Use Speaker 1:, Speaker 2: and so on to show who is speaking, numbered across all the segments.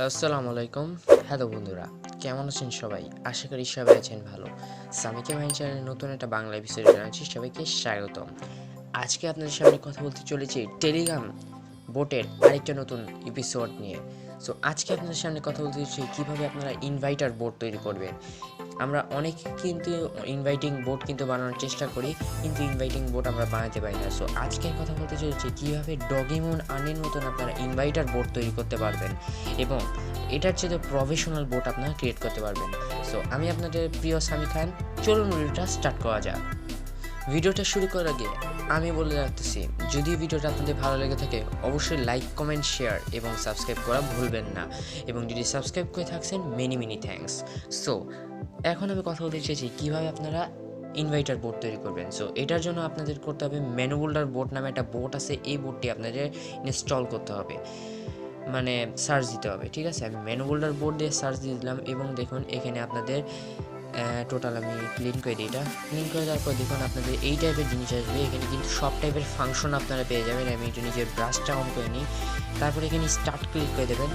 Speaker 1: আসসালামু আলাইকুম। হ্যালো বন্ধুরা, কেমন আছেন সবাই? আশা করি সবাই আছেন ভালো। সামিকে ভাই চ্যানেলের নতুন একটা বাংলা এপিসোডে জানাচ্ছি সবাইকে স্বাগতম। আজকে আপনাদের সামনে কথা বলতে চলেছি টেলিগ্রাম বোটের আরেকটা নতুন এপিসোড নিয়ে। সো আজকে আপনাদের সামনে কথা বলতে চাইছি কীভাবে আপনারা ইনভাইটার বোট তৈরি করবেন। আমরা অনেক কিন্তু ইনভাইটিং বোট কিন্তু বানানোর চেষ্টা করি, কিন্তু ইনভাইটিং বোট আমরা বানাতে পারি না। সো আজকে কথা বলতে চলেছি কীভাবে ডগিমন আর্নের মতন আপনারা ইনভাইটার বোট তৈরি করতে পারবেন এবং এটার চেয়ে প্রফেশনাল বোট আপনারা ক্রিয়েট করতে পারবেন। সো আমি আপনাদের প্রিয় সামি খান, চলুন ভিডিওটা স্টার্ট করা যাক। ভিডিওটা শুরু করার আগে আমি বলে রাখতেছি, যদি ভিডিওটা আপনাদের ভালো লেগে থাকে অবশ্যই লাইক, কমেন্ট, শেয়ার এবং সাবস্ক্রাইব করা ভুলবেন না, এবং যদি সাবস্ক্রাইব করে থাকছেন মেনি থ্যাঙ্কস। সো এখন আমি কথা বলতে চাইছি কীভাবে আপনারা ইনভাইটার বোট তৈরি করবেন। সো এটার জন্য আপনাদের করতে হবে ম্যানুবোল্ডার বোট নামে একটা বোট আছে, এই বোটটি আপনাদের ইনস্টল করতে হবে, মানে সার্চ দিতে হবে। ঠিক আছে, আমি ম্যানুবোল্ডার বোর্ড দিয়ে সার্চ দিয়ে দিলাম এবং দেখুন এখানে আপনাদের টোটাল আমি ক্লিন করে দিই। এটা ক্লিন করে দেওয়ার পর দেখুন আপনাদের এই টাইপের জিনিস আসবে। এখানে কিন্তু সব টাইপের ফাংশন আপনারা পেয়ে যাবেন। আমি একটু নিজের ব্রাশটা অন করে নিই, তারপরে এখানে স্টার্ট ক্লিক করে দেবেন।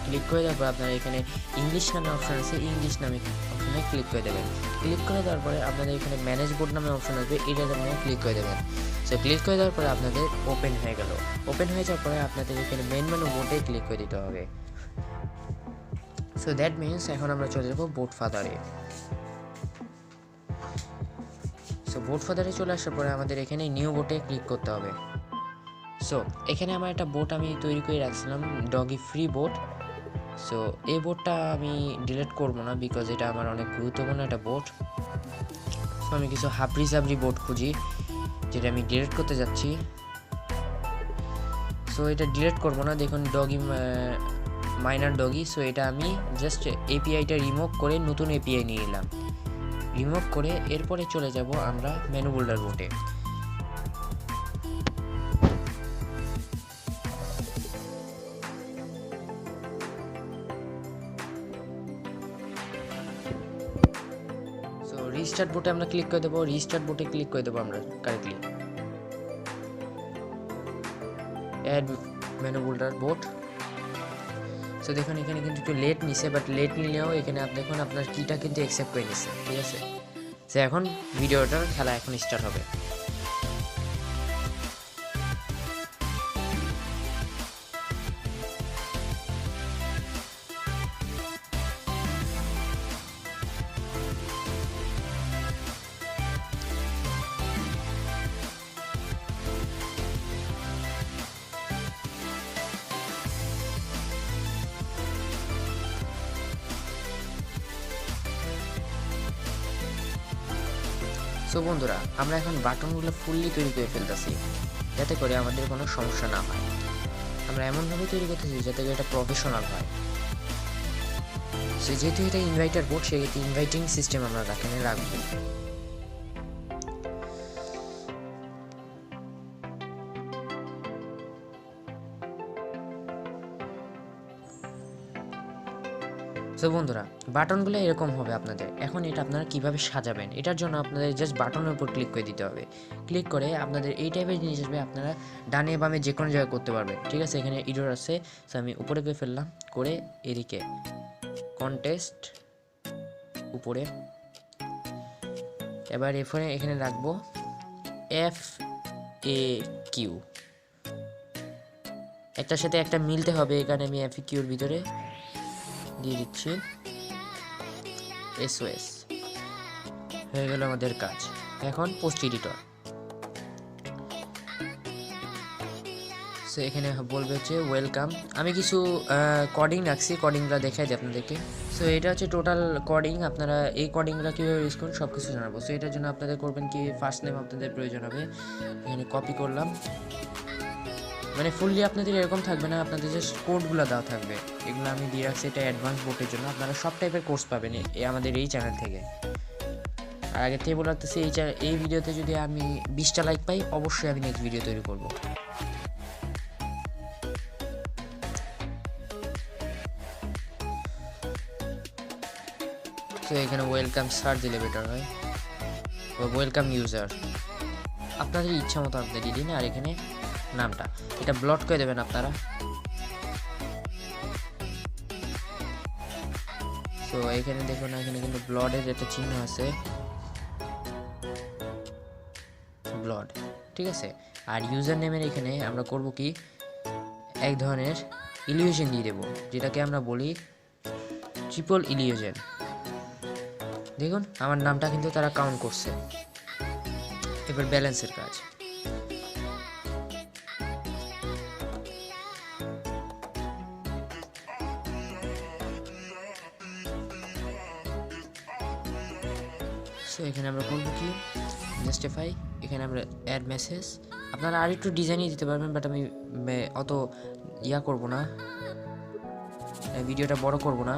Speaker 1: ক্লিক করে দেওয়ার পর আপনারা এখানে ইংলিশ নামে অপশান আছে, ইংলিশ নামে অপশানে ক্লিক করে দেবেন। ক্লিক করে দেওয়ার পরে আপনাদের এখানে ম্যানেজ বোর্ড নামে অপশান আসবে, এইটাতে আপনারা ক্লিক করে দেবেন। সো ক্লিক করে দেওয়ার পরে আপনাদের ওপেন হয়ে গেল। ওপেন হয়ে যাওয়ার পরে আপনাদের এখানে মেন মেনু বোর্ডে ক্লিক করে দিতে হবে। সো দ্যাট মিনস এখন আমরা চলে যাবো বোট ফাদারে। সো বোট ফাদারে চলে আসার পরে আমাদের এখানে নিউ বোটে ক্লিক করতে হবে। সো এখানে আমার একটা বোট আমি তৈরি করে রাখছিলাম, ডগি ফ্রি বোট। সো এই বোটটা আমি ডিলিট করবো না, বিকজ এটা আমার অনেক গুরুত্বপূর্ণ একটা বোট। সো আমি কিছু হাবড়ি জাবড়ি বোট খুঁজি যেটা আমি ডিলিট করতে যাচ্ছি। সো এটা ডিলিট করবো না, দেখুন ডগি মাইনার ডগি। সো এটা আমি জাস্ট এপিআইটা রিমুভ করে নতুন এপিআই নিয়ে নিলাম। রিমুভ করে এরপরে চলে যাব আমরা ম্যানুবোল্ডার বোটে। সো রিস্টার্ট বোটে আমরা ক্লিক করে দেবো। রিস্টার্ট বোটে ক্লিক করে দেবো আমরা কারেক্টলি। অ্যাড ম্যানুবোল্ডার বোট। সো দেখুন এখানে কিন্তু একটু লেট নিছে, বাট লেট নিলেও এখানে দেখুন আপনার কিটা কিন্তু অ্যাকসেপ্ট করে নিচ্ছে। ঠিক আছে, সো এখন ভিডিওটার খেলা এখন স্টার্ট হবে। সো বন্ধুরা, আমরা এখন বাটনগুলো ফুললি তৈরি করে ফেলতেছি যাতে করে আমাদের কোনো সমস্যা না হয়। আমরা এমনভাবে তৈরি করতেছি যাতে করে এটা প্রফেশনাল হয়। সো যেহেতু এটা ইনভাইটার বোর্ড, সেক্ষেত্রে ইনভাইটিং সিস্টেম আমরা এখানে রাখবো। সো বন্ধুরা, বাটনগুলো এরকম হবে আপনাদের। এখন এটা আপনারা কিভাবে সাজাবেন, এটার জন্য আপনাদের জাস্ট বাটনের উপর ক্লিক করে দিতে হবে। ক্লিক করে আপনাদের এই টাইপের জিনিস আসবে, আপনারা ডানে বামে যে কোনো জায়গায় করতে পারবেন। ঠিক আছে, এখানে এডিটর আছে। সো আমি উপরে করে ফেললাম, করে এদিকে কন্টেস্ট উপরে। এবার এখানে রাখবো FAQ, একটার সাথে একটা মিলতে হবে। এখানে আমি FAQর ভিতরে দিয়ে দিচ্ছি SOS। হয়ে গেল আমাদের কাজ। এখন পোস্ট এডিটর। সো এখানে বলবে হচ্ছে ওয়েলকাম। আমি কিছু কোডিং রাখছি, কোডিংগুলো দেখাই দিই আপনাদেরকে। সো এটা হচ্ছে টোটাল কোডিং। আপনারা এই কোডিংগুলো কীভাবে ইউজ করুন সব কিছু জানাবো। সো এটার জন্য আপনাদের করবেন কি, ফার্স্ট নেম আপনাদের প্রয়োজন হবে। এখানে কপি করলাম, মানে ফুললি আপনাদের এরকম থাকবে না, আপনাদের জাস্ট কোডগুলো দেওয়া থাকবে। এগুলো আমি দিয়ে রাখছি, এটা অ্যাডভান্স বোটের জন্য। আপনারা সব টাইপের কোর্স পাবেন আমাদের এই চ্যানেল থেকে। আর আগে থেকে বলে রাখতেছি, এই ভিডিওতে যদি আমি 20টা লাইক পাই অবশ্যই আমি নেক্সট ভিডিও তৈরি করব। তো এখানে ওয়েলকাম স্যার দিলে বেটার হয়, ওয়েলকাম ইউজার। আপনাদের ইচ্ছা মতো আপনি দিয়ে দিন। আর এখানে নামটা এটা ব্লট করে দেবেন আপনারা। সো এখানে দেখুন এখানে কিন্তু ব্লাডের একটা চিহ্ন আছে, ব্লাড, ঠিক আছে। আর ইউজার নেমের এখানে আমরা করব কি, এক ধরনের ইলিউশন দিয়ে দেবো, যেটাকে আমরা বলি ট্রিপল ইলিউশন। দেখুন আমার নামটা কিন্তু তারা কাউন্ট করছে। এবার ব্যালেন্সের কাজ, সো এখানে আমরা করবো কি, জাস্টিফাই, এখানে আমরা অ্যাড মেসেজ। আপনারা আর একটু ডিজাইনই দিতে পারবেন, বাট আমি অত ইয়া করব না, ভিডিওটা বড় করব না।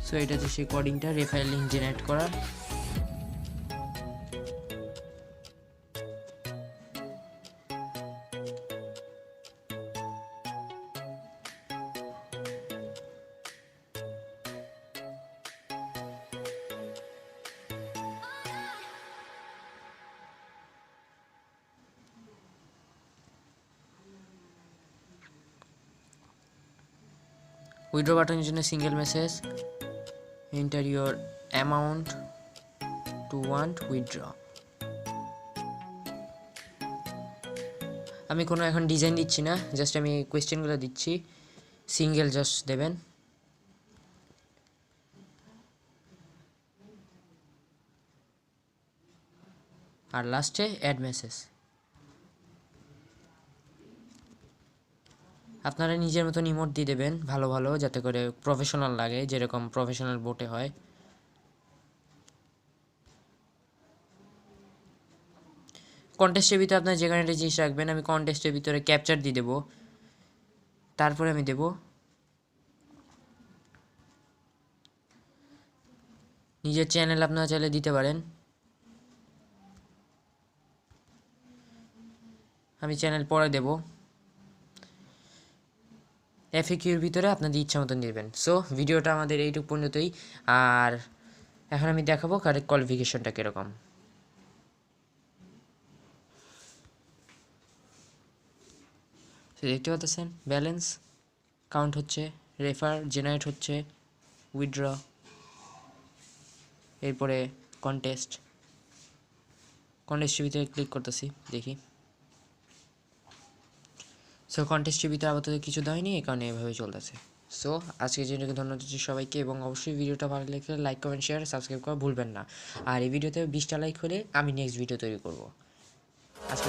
Speaker 1: সো এটা হচ্ছে সেই কোডিংটা, রেফারেল লিঙ্ক জেনারেট করার। উইথড্র বাটনের জন্য single message, enter your amount to want withdraw। আমি কোনো এখন ডিজাইন দিচ্ছি না, জাস্ট আমি কোয়েশ্চেনগুলো দিচ্ছি, সিঙ্গেল জাস্ট দেবেন। আর লাস্টে অ্যাড মেসেজ। আপনারা নিজের মতন ইমোট দিয়ে দেবেন ভালো ভালো, যাতে করে প্রফেশনাল লাগে, যেরকম প্রফেশনাল বোটে হয়। কন্টেস্টের ভিতরে আপনার যেখানে একটা জিনিস রাখবেন, আমি কন্টেস্টের ভিতরে ক্যাপচার দিয়ে দেবো, তারপরে আমি দেব নিজের চ্যানেল, আপনারা চাইলে দিতে পারেন। আমি চ্যানেল পরে দেব, এফএকিউর ভিতরে আপনাদের ইচ্ছা মতন দেবেন। সো ভিডিওটা আমাদের এইটুকু পর্যন্তই, আর এখন আমি দেখাবো কারেক্ট কোয়ালিফিকেশনটা কীরকম। দেখতে পাচ্ছেন ব্যালেন্স কাউন্ট হচ্ছে, রেফার জেনারেট হচ্ছে, উইথড্র, এরপরে কন্টেস্টের ভিতরে ক্লিক করতেছি, দেখি। সো কন্টেস্টের ভিতরে আপাতত কিছু দেয়নি, এই কারণে এভাবে চলতেছে। সো আজকের জন্য ধন্যবাদ সবাইকে, এবং অবশ্যই ভিডিওটা ভালো লাগলে লাইক কমেন্ট শেয়ার সাবস্ক্রাইব করা ভুলবেন না। আর এই ভিডিওতে 20টা লাইক হলে আমি নেক্সট ভিডিও তৈরি করব। আজকে